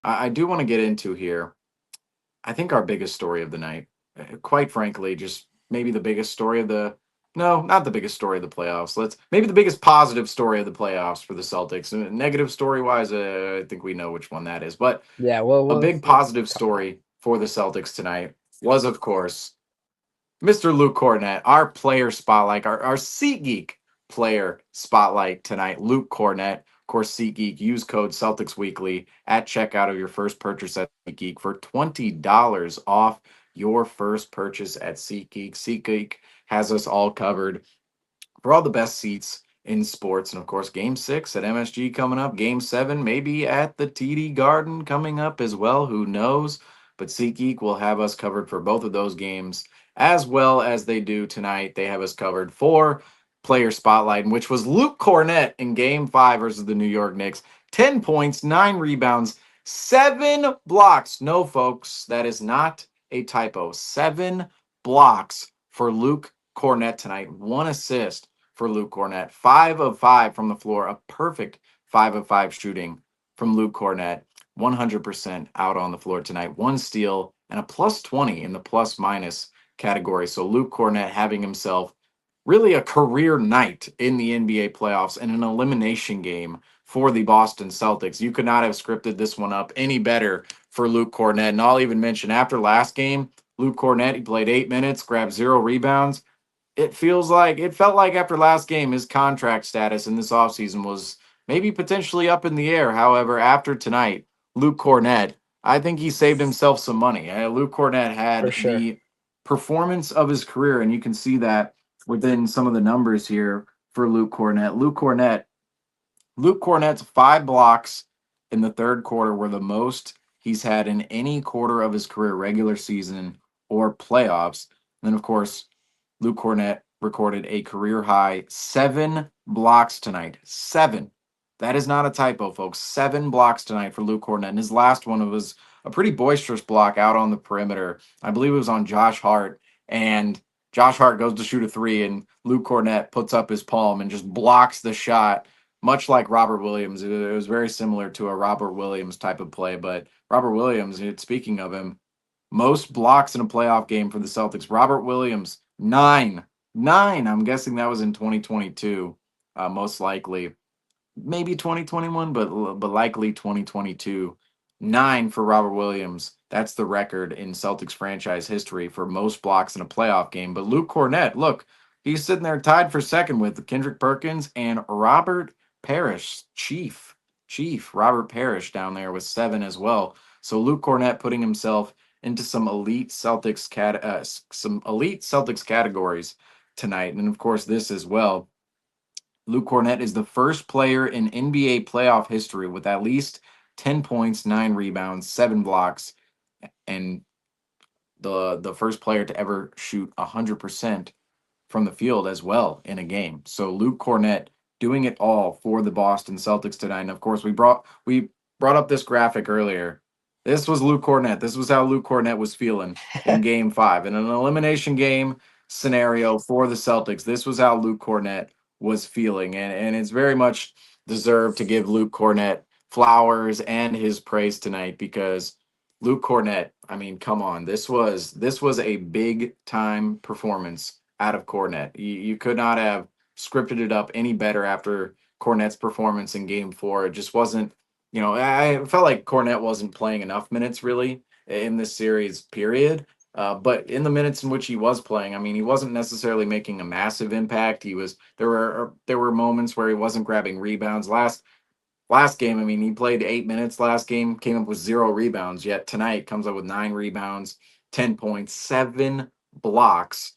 I do want to get into here. I think our biggest story of the night, quite frankly, just maybe the biggest story of the no, not the biggest story of the playoffs. Let's maybe the biggest positive story of the playoffs for the Celtics. Negative story wise, I think we know which one that is. But Yeah, well, a well big let's positive talk about story for the Celtics tonight was, of course, Mr. Luke Kornet, our player spotlight, our SeatGeek player spotlight tonight. Luke Kornet, of course, SeatGeek. Use code Celtics Weekly at checkout of your first purchase at SeatGeek for $20 off your first purchase at SeatGeek. SeatGeek has us all covered for all the best seats in sports. And of course, game six at MSG coming up, game seven, maybe at the TD Garden coming up as well. Who knows? But SeatGeek will have us covered for both of those games as well as they do tonight. They have us covered for player spotlight, which was Luke Kornet in game five versus the New York Knicks. 10 points, 9 rebounds, 7 blocks. No, folks, that is not a typo. 7 blocks for Luke Kornet tonight. 1 assist for Luke Kornet. 5 of 5 from the floor. A perfect 5 of 5 shooting from Luke Kornet. 100% out on the floor tonight. 1 steal and a plus 20 in the plus minus category. So Luke Kornet having himself really a career night in the NBA playoffs and an elimination game for the Boston Celtics. You could not have scripted this one up any better for Luke Kornet. And I'll even mention after last game, Luke Kornet, he played 8 minutes, grabbed 0 rebounds. It felt like after last game, his contract status in this offseason was maybe potentially up in the air. However, after tonight, Luke Kornet, I think he saved himself some money. Luke Kornet for had sure. the performance of his career, and you can see that within some of the numbers here for Luke Kornet. Luke Kornet's 5 blocks in the third quarter were the most he's had in any quarter of his career, regular season or playoffs. And then, of course, Luke Kornet recorded a career high 7 blocks tonight. 7. That is not a typo, folks. 7 blocks tonight for Luke Kornet. And his last one was a pretty boisterous block out on the perimeter. I believe it was on Josh Hart. And Josh Hart goes to shoot a three, and Luke Kornet puts up his palm and just blocks the shot, much like Robert Williams. It was very similar to a Robert Williams type of play. But Robert Williams, speaking of him, most blocks in a playoff game for the Celtics. Robert Williams, 9. 9. I'm guessing that was in 2022, most likely. Maybe 2021, but likely 2022. 9 for Robert Williams. That's the record in Celtics franchise history for most blocks in a playoff game. But Luke Kornet, look, he's sitting there tied for second with Kendrick Perkins and Robert Parrish, Chief Robert Parrish down there with 7 as well. So Luke Kornet putting himself into some elite Celtics categories tonight, and of course this as well. Luke Kornet is the first player in NBA playoff history with at least 10 points, 9 rebounds, 7 blocks, and the first player to ever shoot 100% from the field as well in a game. So Luke Kornet doing it all for the Boston Celtics tonight. And of course, we brought up this graphic earlier. This was Luke Kornet. This was how Luke Kornet was feeling in game five. In an elimination game scenario for the Celtics, this was how Luke Kornet was feeling. And it's very much deserved to give Luke Kornet flowers and his praise tonight because Luke Kornet, I mean, come on. This was a big time performance out of Kornet. You could not have scripted it up any better after Kornet's performance in game four. It just wasn't, I felt like Kornet wasn't playing enough minutes really in this series, period. But in the minutes in which he was playing, I mean, he wasn't necessarily making a massive impact. There were moments where he wasn't grabbing rebounds. Last game, I mean, he played 8 minutes last game, came up with 0 rebounds, yet tonight comes up with 9 rebounds, 10 points, 7 blocks.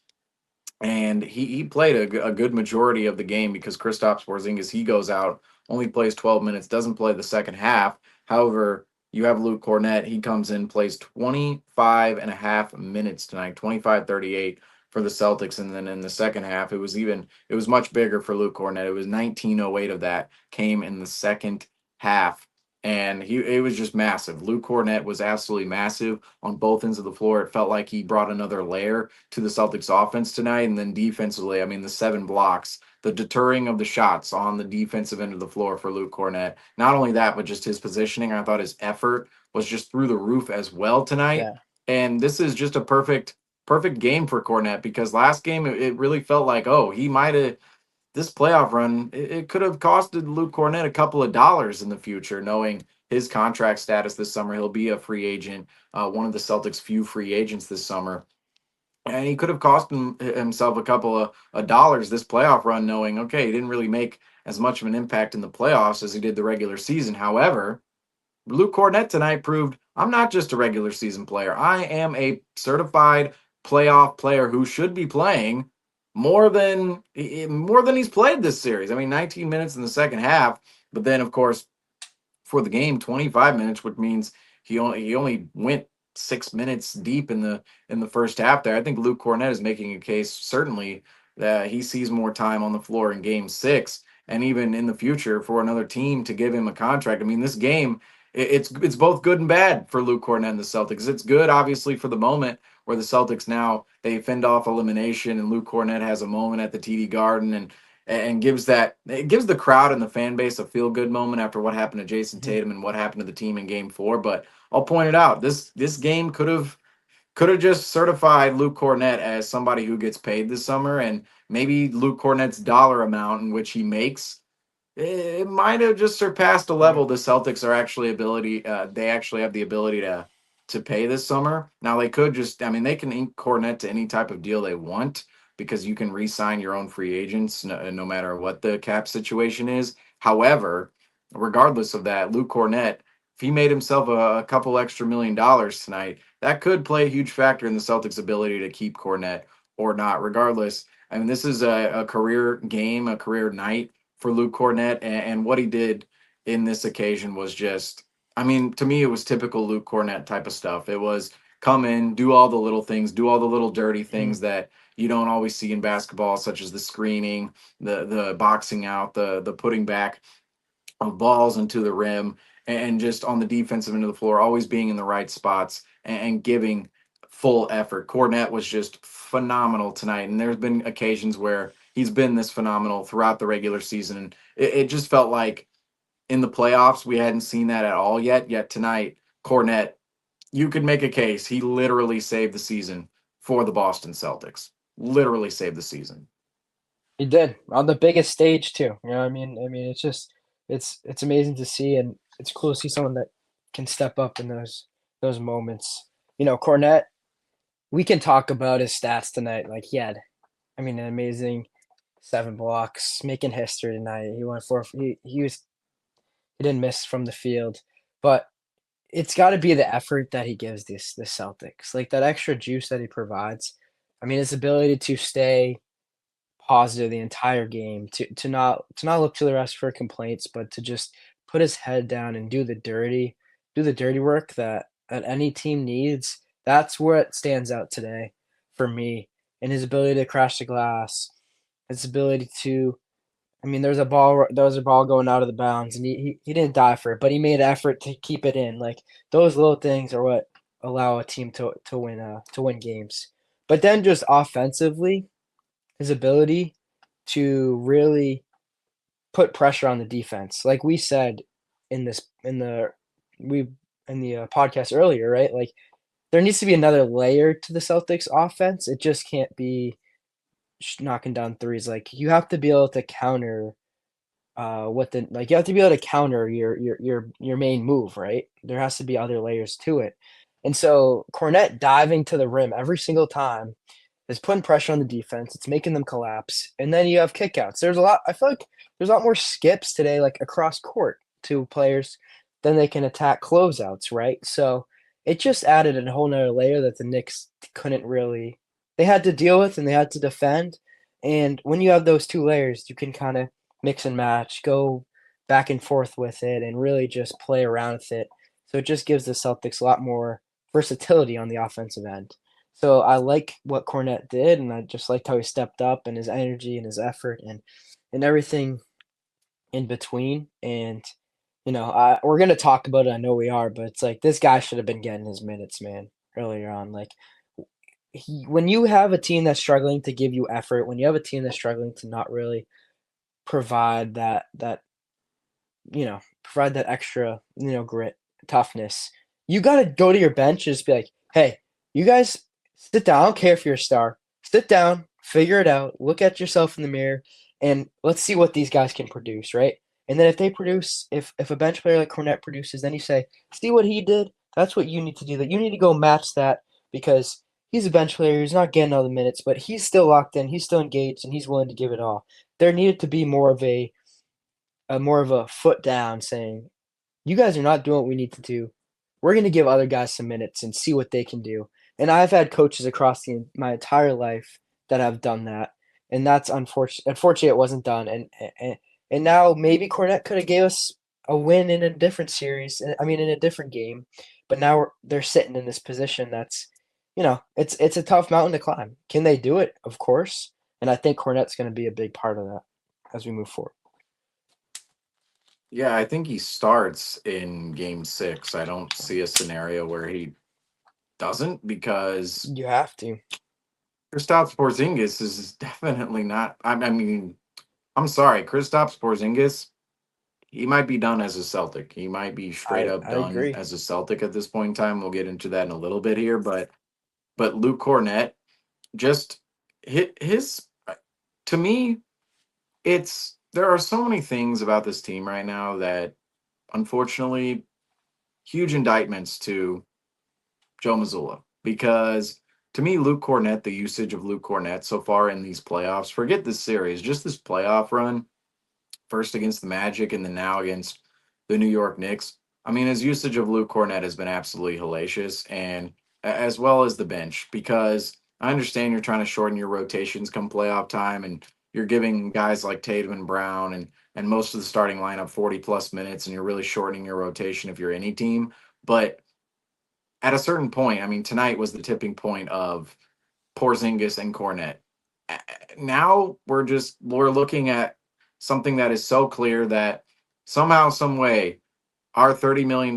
And he played a good majority of the game because Kristaps Porzingis, he goes out, only plays 12 minutes, doesn't play the second half. However, you have Luke Kornet, he comes in, plays 25 and a half minutes tonight, 25-38 for the Celtics. And then in the second half, it was much bigger for Luke Kornet. It was 19:08 of that came in the second half. And it was just massive. Luke Kornet was absolutely massive on both ends of the floor. It felt like he brought another layer to the Celtics offense tonight. And then defensively, I mean, the 7 blocks, the deterring of the shots on the defensive end of the floor for Luke Kornet. Not only that, but just his positioning. I thought his effort was just through the roof as well tonight. Yeah. And this is just a perfect game for Kornet, because last game it really felt like, oh, he might have, this playoff run, it could have costed Luke Kornet a couple of dollars in the future, knowing his contract status this summer. He'll be a free agent, one of the Celtics' few free agents this summer. And he could have cost himself a couple of dollars this playoff run, knowing, okay, he didn't really make as much of an impact in the playoffs as he did the regular season. However, Luke Kornet tonight proved I'm not just a regular season player. I am a certified playoff player who should be playing more than he's played this series. I mean, 19 minutes in the second half, but then of course for the game 25 minutes, which means he only went 6 minutes deep in the first half there. I think Luke Kornet is making a case certainly that he sees more time on the floor in game 6 and even in the future for another team to give him a contract. I mean, this game, it's both good and bad for Luke Kornet and the Celtics. It's good obviously for the moment where the Celtics now they fend off elimination and Luke Kornet has a moment at the TD Garden and gives the crowd and the fan base a feel good moment after what happened to Jason Mhm. Tatum and what happened to the team in game 4. But I'll point it out. This game could have just certified Luke Kornet as somebody who gets paid this summer, and maybe Luke Kornet's dollar amount in which he makes, it might have just surpassed a Mhm. level the Celtics are actually they actually have the ability to pay this summer. Now they could just, I mean, they can ink Kornet to any type of deal they want because you can re-sign your own free agents no matter what the cap situation is. However, regardless of that, Luke Kornet, if he made himself a couple extra $1 million tonight, that could play a huge factor in the Celtics' ability to keep Kornet or not. Regardless, I mean, this is a career game, a career night for Luke Kornet, and what he did in this occasion was just, I mean, to me, it was typical Luke Kornet type of stuff. It was come in, do all the little things, do all the little dirty Mhm. things that you don't always see in basketball, such as the screening, the boxing out, the putting back of balls into the rim, and just on the defensive end of the floor, always being in the right spots and giving full effort. Kornet was just phenomenal tonight, and there's been occasions where he's been this phenomenal throughout the regular season. And it just felt like in the playoffs we hadn't seen that at all yet. Yet tonight, Kornet, you could make a case he literally saved the season for the Boston Celtics. Literally saved the season. He did on the biggest stage too. You know what I mean? I mean, it's just it's amazing to see, and it's cool to see someone that can step up in those moments. You know, Cornette. We can talk about his stats tonight. Like he had, I mean, an amazing 7 blocks, making history tonight. He went for he didn't miss from the field, but it's got to be the effort that he gives the Celtics, like that extra juice that he provides. I mean, his ability to stay positive the entire game, to not look to the rest for complaints, but to just put his head down and do the dirty work that any team needs. That's where it stands out today for me, and his ability to crash the glass, his ability to. I mean, there was a ball going out of the bounds, and he didn't die for it, but he made effort to keep it in. Like those little things are what allow a team to win games. But then just offensively, his ability to really put pressure on the defense. Like we said in this we in the podcast earlier, right? Like there needs to be another layer to the Celtics offense. It just can't be knocking down threes. Like you have to be able to counter you have to be able to counter your main move, right? There has to be other layers to it. And so Cornette diving to the rim every single time is putting pressure on the defense. It's making them collapse. And then you have kickouts. I feel like there's a lot more skips today, like across court to players than they can attack closeouts, right? So it just added a whole nother layer that the Knicks couldn't really, they had to deal with and they had to defend. And when you have those two layers, you can kind of mix and match, go back and forth with it, and really just play around with it. So it just gives the Celtics a lot more versatility on the offensive end. So I like what Cornette did, and I just liked how he stepped up and his energy and his effort and everything in between. And we're gonna talk about it. I know we are, but it's like this guy should have been getting his minutes, man, earlier on. Like when you have a team that's struggling to give you effort, when you have a team that's struggling to not really provide provide that extra, grit, toughness. You got to go to your bench and just be like, hey, you guys sit down. I don't care if you're a star. Sit down, figure it out, look at yourself in the mirror, and let's see what these guys can produce, right? And then if they produce, if a bench player like Kornet produces, then you say, see what he did? That's what you need to do. That you need to go match that because he's a bench player. He's not getting all the minutes, but he's still locked in. He's still engaged, and he's willing to give it all. There needed to be more of a foot down saying, you guys are not doing what we need to do. We're going to give other guys some minutes and see what they can do. And I've had coaches across my entire life that have done that, and that's unfortunate. Unfortunately, it wasn't done. And now maybe Kornet could have gave us a win in a different series. I mean, in a different game. But now they're sitting in this position that's, it's a tough mountain to climb. Can they do it? Of course. And I think Kornet's going to be a big part of that as we move forward. Yeah, I think he starts in game 6. I don't see a scenario where he doesn't because You have to. Kristaps Porzingis is definitely not. I mean, I'm sorry, Kristaps Porzingis. He might be done as a Celtic. He might be straight up I done agree. as a Celtic at this point in time. We'll get into that in a little bit here, but Luke Kornet just hit his. To me, there are so many things about this team right now that, unfortunately, huge indictments to Joe Mazzulla because to me, Luke Kornet, the usage of Luke Kornet so far in these playoffs, forget this series, just this playoff run, first against the Magic and then now against the New York Knicks. I mean, his usage of Luke Kornet has been absolutely hellacious, and as well as the bench, because I understand you're trying to shorten your rotations come playoff time, and you're giving guys like Tatum and Brown and most of the starting lineup 40 plus minutes, and you're really shortening your rotation if you're any team. But at a certain point, I mean, tonight was the tipping point of Porzingis and Kornet. Now we're looking at something that is so clear that somehow, some way, our $30 million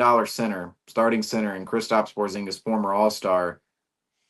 starting center, and Kristaps Porzingis, former All Star,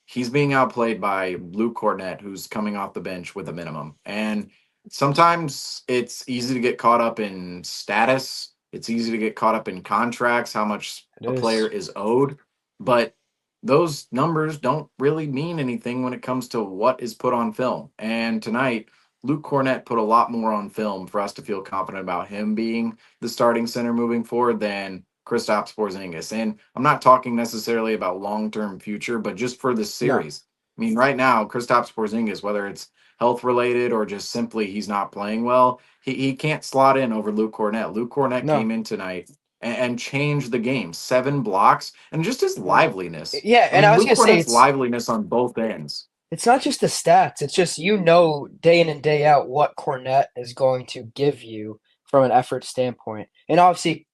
he's being outplayed by Luke Kornet, who's coming off the bench with a minimum. And sometimes it's easy to get caught up in status. It's easy to get caught up in contracts, how much It a player is. is owed. But those numbers don't really mean anything when it comes to what is put on film. And tonight, Luke Kornet put a lot more on film for us to feel confident about him being the starting center moving forward than Kristaps Porzingis. And I'm not talking necessarily about long-term future, but just for this No, series. I mean, right now, Kristaps Porzingis, whether it's health related or just simply he's not playing well, he can't slot in over Luke Kornet. Luke Kornet no. came in tonight and changed the game. 7 blocks and just his Yeah. liveliness. Yeah, I and I mean, was Luke gonna say Kornet's it's liveliness on both ends. it's not just the stats. It's just day in and day out what Cornette is going to give you from an effort standpoint. And obviously,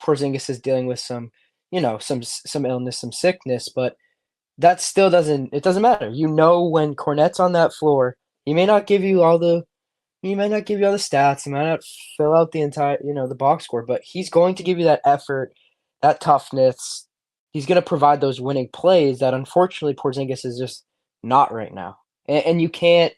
Porzingis is dealing with some illness, some sickness, but that still doesn't matter. You know when Cornette's on that floor, he may not give you all the he might not give you all the stats, he might not fill out the entire, the box score, but he's going to give you that effort, that toughness. He's going to provide those winning plays that unfortunately Porzingis is just not right now. And you can't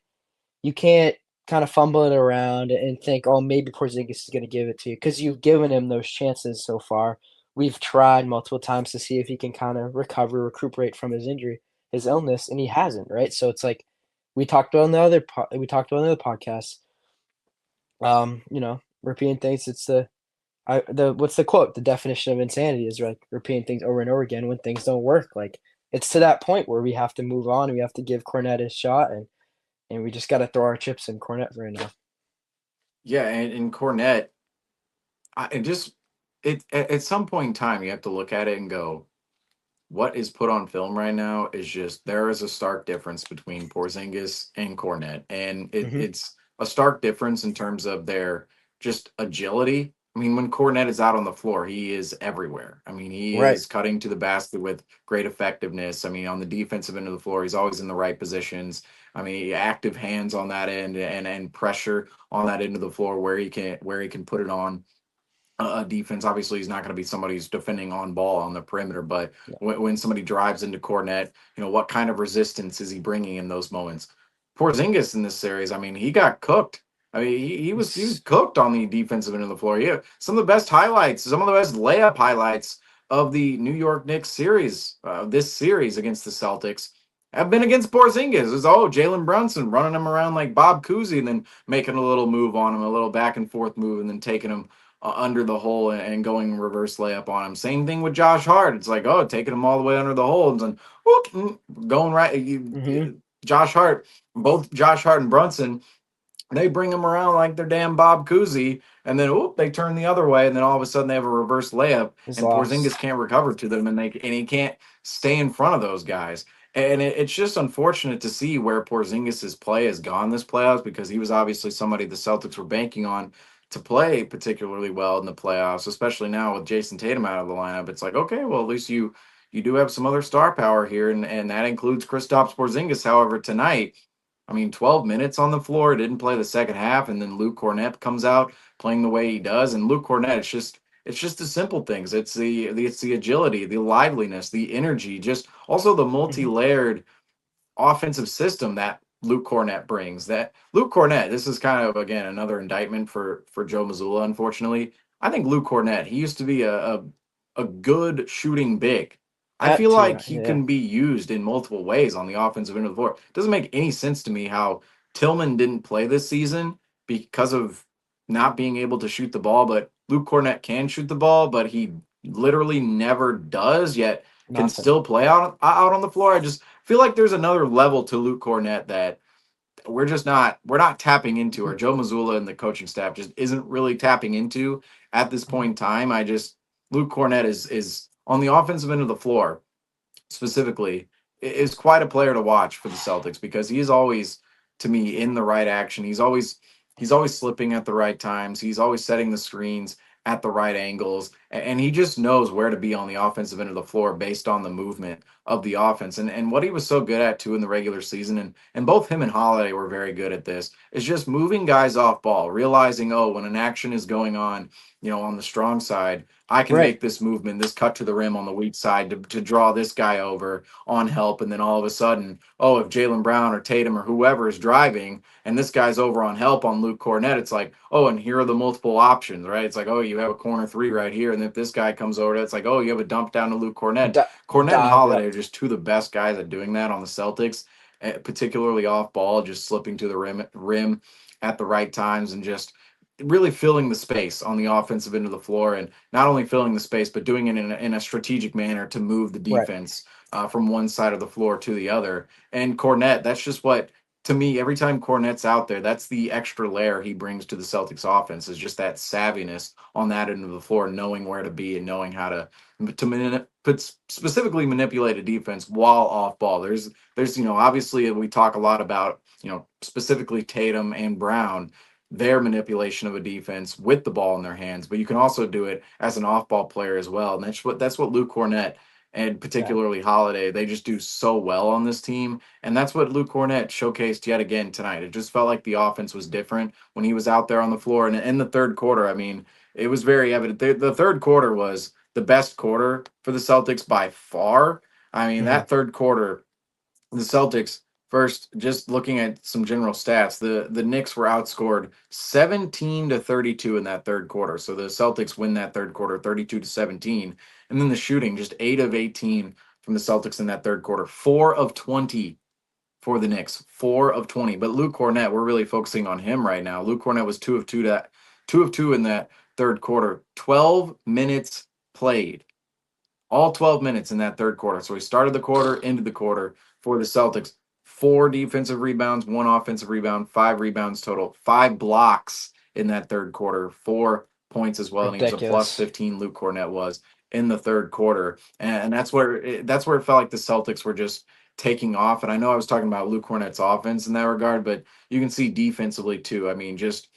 kind of fumble it around and think, oh, maybe Porzingis is going to give it to you because you've given him those chances so far. We've tried multiple times to see if he can kind of recuperate from his injury, his illness, and he hasn't, right? So it's like we talked about on the other podcast. Repeating things. It's the what's the quote? The definition of insanity is like repeating things over and over again when things don't work. Like it's to that point where we have to move on. We have to give Cornette his shot, and we just got to throw our chips in Cornette right now. Yeah, and Kornet, it just at some point in time you have to look at it and go, what is put on film right now is just there is a stark difference between Porzingis and Kornet, and Hmm. it's a stark difference in terms of their just agility. I mean, when Kornet is out on the floor, he is everywhere. I mean, he Right. is cutting to the basket with great effectiveness. I mean, on the defensive end of the floor, he's always in the right positions. I mean, active hands on that end and pressure on that end of the floor where he can put it on defense. Obviously, he's not going to be somebody who's defending on ball on the perimeter, but Yeah. when somebody drives into Cornet, what kind of resistance is he bringing in those moments? Porzingis in this series, I mean, he got cooked. I mean, he was cooked on the defensive end of the floor. Yeah, some of the best highlights, some of the best layup highlights of the New York Knicks series, this series against the Celtics, have been against Porzingis. It's Jalen Brunson running him around like Bob Cousy, and then making a little move on him, a little back and forth move, and then taking him under the hole and going reverse layup on him. Same thing with Josh Hart. It's like, taking him all the way under the hole and then going right. Hmm. Josh Hart, both Josh Hart and Brunson, they bring them around like they're damn Bob Cousy, and then they turn the other way, and then all of a sudden they have a reverse layup, He's and Porzingis lost. can't recover to them, and he can't stay in front of those guys. And it's just unfortunate to see where Porzingis's play has gone this playoffs, because he was obviously somebody the Celtics were banking on to play particularly well in the playoffs, especially now with Jason Tatum out of the lineup. It's like, okay, well, at least you do have some other star power here, and that includes Kristaps Porzingis. However, tonight, I mean, 12 minutes on the floor, didn't play the second half, and then Luke Kornet comes out playing the way he does. And Luke Kornet, it's just the simple things. It's the agility, the liveliness, the energy, just also the Hmm. multi-layered offensive system that Luke Kornet brings. That Luke Kornet, this is kind of again another indictment for Joe Mazzulla, unfortunately. I think Luke Kornet, he used to be a good shooting big. I That feel too. like he Yeah. can be used in multiple ways on the offensive end of the floor. It doesn't make any sense to me how Tillman didn't play this season because of not being able to shoot the ball, but Luke Kornet can shoot the ball, but he literally never does, yet can Nothing. still play out on the floor. I just feel like there's another level to Luke Cornett that we're not tapping into, or Joe Mazzulla and the coaching staff just isn't really tapping into at this Mhm. point in time. Luke Cornett is on the offensive end of the floor specifically, is quite a player to watch for the Celtics, because he is always, to me, in the right action. He's always slipping at the right times. He's always setting the screens at the right angles, and he just knows where to be on the offensive end of the floor based on the movement of the offense. And what he was so good at too in the regular season, and both him and Holiday were very good at this, is just moving guys off ball, realizing, when an action is going on, on the strong side, I can Right. make this movement, this cut to the rim on the weak side to draw this guy over on help. And then all of a sudden, if Jalen Brown or Tatum or whoever is driving and this guy's over on help on Luke Cornett, it's like, and here are the multiple options, right? It's like, you have a corner three right here. And if this guy comes over, it's like, you have a dump down to Luke Cornett. Cornett and Dive. Holiday Yep. are just two of the best guys at doing that on the Celtics, particularly off ball, just slipping to the rim at the right times, and just really filling the space on the offensive end of the floor, and not only filling the space, but doing it in a strategic manner to move the Right. defense from one side of the floor to the other. And Cornette, that's just what, to me, every time Cornette's out there, that's the extra layer he brings to the Celtics offense, is just that savviness on that end of the floor, knowing where to be and knowing how put specifically manipulate a defense while off ball. There's obviously we talk a lot about specifically Tatum and Brown, their manipulation of a defense with the ball in their hands, but you can also do it as an off-ball player as well. And that's what Luke Cornett and Yeah. particularly Holiday, they just do so well on this team. And that's what Luke Cornett showcased yet again tonight. It just felt like the offense was different when he was out there on the floor. And in the third quarter, I mean, it was very evident. The third quarter was the best quarter for the Celtics by far. I mean, Hmm. that third quarter, the Celtics, first, just looking at some general stats, the Knicks were outscored 17-32 in that third quarter. So the Celtics win that third quarter 32-17. And then the shooting, just 8 of 18 from the Celtics in that third quarter, 4 of 20 for the Knicks, 4 of 20. But Luke Cornett, we're really focusing on him right now. Luke Cornett was 2 of 2 in that third quarter. 12 minutes played, all 12 minutes in that third quarter. So he started the quarter, ended the quarter for the Celtics. 4 defensive rebounds, 1 offensive rebound, 5 rebounds total, 5 blocks in that third quarter, 4 points as well. And he was a plus Ridiculous. 15, Luke Cornett was in the third quarter. And that's where it felt like the Celtics were just taking off. And I know I was talking about Luke Cornett's offense in that regard, but you can see defensively too. I mean, just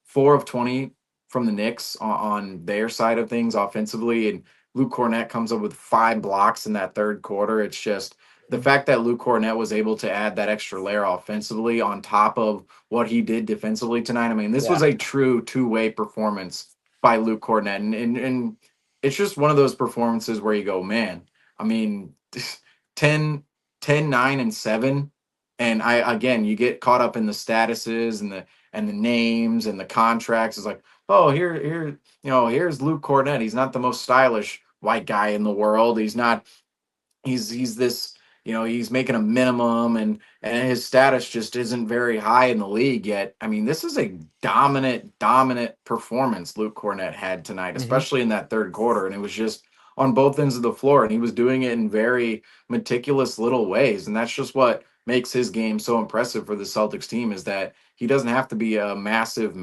4 of 20 from the Knicks on their side of things offensively, and Luke Cornett comes up with 5 blocks in that third quarter. It's just the Mhm. fact that Luke Cornett was able to add that extra layer offensively on top of what he did defensively tonight. I mean, this was Yeah. a true two-way performance by Luke Cornett. And it's just one of those performances where you go, man, I mean, 10, 10, 9, and 7. And you get caught up in the statuses and and the names and the contracts. It's like, oh, here's Luke Kornet. He's not the most stylish white guy in the world. He's not he's this, he's making a minimum, and his status just isn't very high in the league yet. I mean, this is a dominant performance Luke Cornett had tonight, Hmm. especially in that third quarter, and it was just on both ends of the floor, and he was doing it in very meticulous little ways, and that's just what makes his game so impressive for the Celtics team, is that he doesn't have to be a massive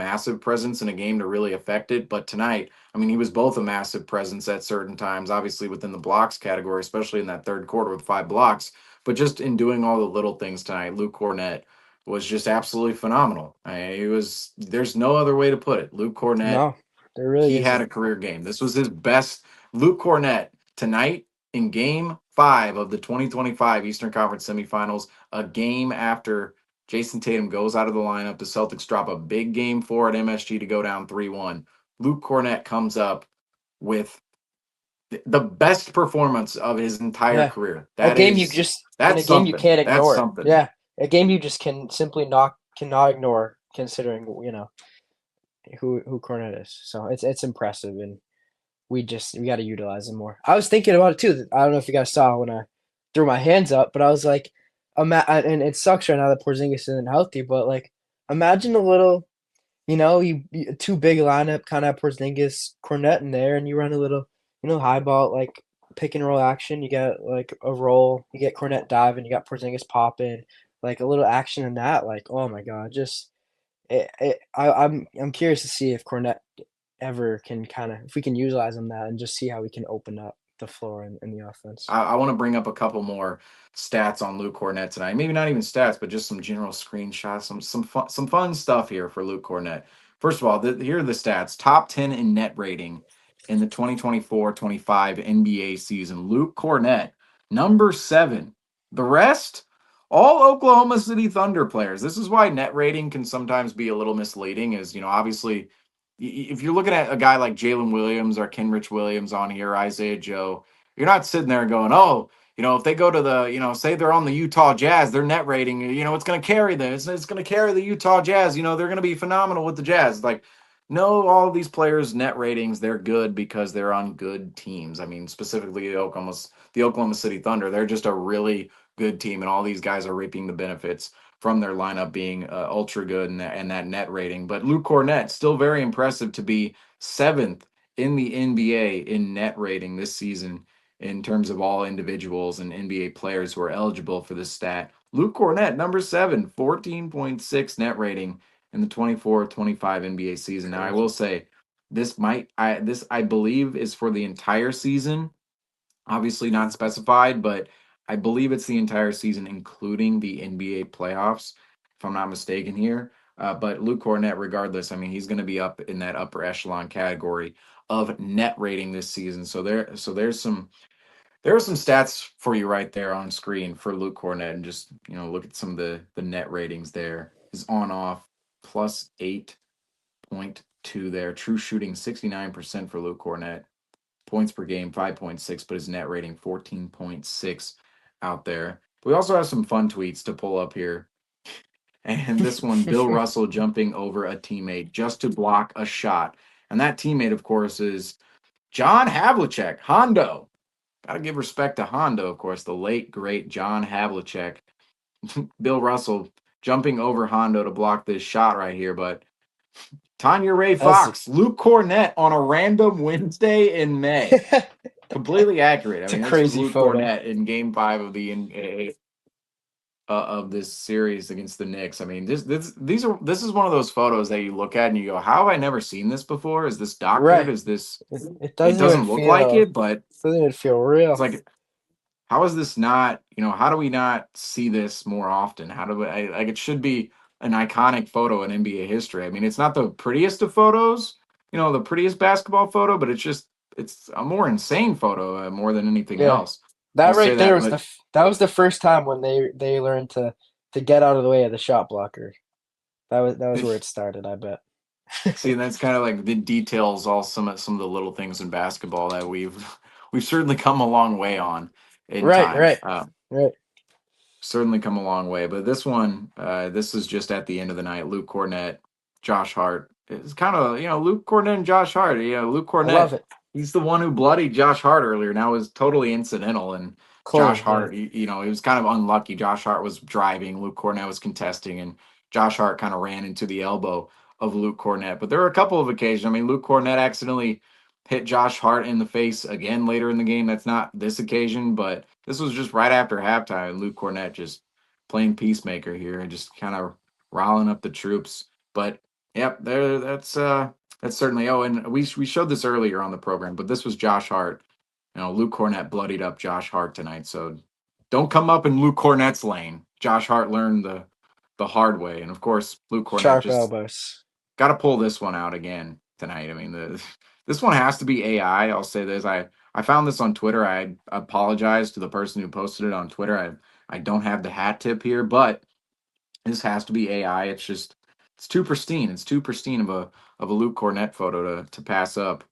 presence in a game to really affect it. But tonight, I mean, he was both a massive presence at certain times, obviously within the blocks category, especially in that third quarter with 5 blocks. But just in doing all the little things tonight, Luke Cornett was just absolutely phenomenal. There's no other way to put it. Luke Cornett, No, there really he had a isn't. career game. This was his best. Luke Cornett tonight in game 5 of the 2025 Eastern Conference semifinals, a game after Jason Tatum goes out of the lineup. The Celtics drop a big game 4 at MSG to go down 3-1. Luke Cornett comes up with the best performance of his entire Yeah, career. a game you just in a That's game you something. can't That's ignore. something. Yeah, a game you just can simply not cannot ignore, considering who Cornet is. So it's impressive, and we got to utilize him more. I was thinking about it too. I don't know if you guys saw when I threw my hands up, but I was like, and it sucks right now that Porzingis isn't healthy, but like, imagine a little, you too big lineup, kind of Porzingis, Cornet in there, and you run a little, high ball like pick and roll action. You get like a roll, you get Cornet diving, you got Porzingis popping, like a little action in that. Like, oh my god, just I'm curious to see if Cornet ever can kind of if we can utilize him that and just see how we can open up the floor in the offense. I want to bring up a couple more stats on Luke Cornett tonight. Maybe not even stats, but just some general screenshots, some fun stuff here for Luke Cornett. First of all, here are the stats: top 10 in net rating in the 2024-25 NBA season. Luke Cornett, number 7. The rest, all Oklahoma City Thunder players. This is why net rating can sometimes be a little misleading. Is obviously, if you're looking at a guy like Jalen Williams or Kenrich Williams on here, Isaiah Joe, you're not sitting there going, oh, if they go to the, say they're on the Utah Jazz, their net rating, it's going to carry them. It's going to carry the Utah Jazz. They're going to be phenomenal with the Jazz. Like, no, all of these players' net ratings, they're good because they're on good teams. I mean, specifically the Oklahoma City Thunder. They're just a really good team, and all these guys are reaping the benefits from their lineup being ultra good and that net rating. But Luke Cornett, still very impressive to be 7th in the NBA in net rating this season in terms of all individuals and NBA players who are eligible for this stat. Luke Cornett, number 7, 14.6 net rating in the 24-25 NBA season. Now, I will Crazy. say this I believe is for the entire season. Obviously not specified, but I believe it's the entire season, including the NBA playoffs, if I'm not mistaken here. But Luke Cornett, regardless, I mean, he's going to be up in that upper echelon category of net rating this season. There are some stats for you right there on screen for Luke Cornett, and just look at some of the net ratings there. His on off plus 8.2 there. True shooting 69% for Luke Cornett. Points per game 5.6, but his net rating 14.6 out there. But we also have some fun tweets to pull up here. And this one, Bill Russell jumping over a teammate just to block a shot. And that teammate, of course, is John Havlicek, Hondo. Got to give respect to Hondo, of course, the late, great John Havlicek. Bill Russell jumping over Hondo to block this shot right here. But Tanya Ray That's Fox, Luke Cornett on a random Wednesday in May. Completely accurate. I it's a mean, this was crazy Luke photo. Cornett in Game 5 of this series against the Knicks. I mean, this is one of those photos that you look at and you go, "How have I never seen this before? Is this doctored? Right. Is this?" It It doesn't even doesn't look like feel it, but doesn't even feel it's real. like, how is this not? How do we not see this more often? How do we? Like, it should be an iconic photo in NBA history. I mean, it's not the prettiest of photos, the prettiest basketball photo, but it's a more insane photo more than anything Yeah. else. I'll That say right there that, was but that was the first time when they learned to get out of the way of the shot blocker. That was where it started, I bet. see, that's kind of like the details, all some of the little things in basketball that we've certainly come a long way on in Right, time. right, right. Certainly come a long way. But this one, this is just at the end of the night. Luke Cornett. Josh Hart. It's kind of, Luke Kornet and Josh Hart. Luke I love Kornet, it. he's the one who bloodied Josh Hart earlier. Now it was totally incidental. And Josh Clean, yeah. Hart, he was kind of unlucky. Josh Hart was driving, Luke Kornet was contesting, and Josh Hart kind of ran into the elbow of Luke Kornet. But there were a couple of occasions. I mean, Luke Kornet accidentally hit Josh Hart in the face again later in the game. That's not this occasion, but this was just right after halftime. And Luke Kornet just playing peacemaker here and just kind of riling up the troops. But yep, there. That's certainly. Oh, and we showed this earlier on the program, but this was Josh Hart. Luke Cornett bloodied up Josh Hart tonight, so don't come up in Luke Cornett's lane. Josh Hart learned the hard way, and of course, Luke Cornett Sharp just elbows. got to pull this one out again tonight. I mean, this one has to be AI. I'll say this. I found this on Twitter. I apologize to the person who posted it on Twitter. I don't have the hat tip here, but this has to be AI. It's too pristine. It's too pristine of a Luke Cornett photo to pass up.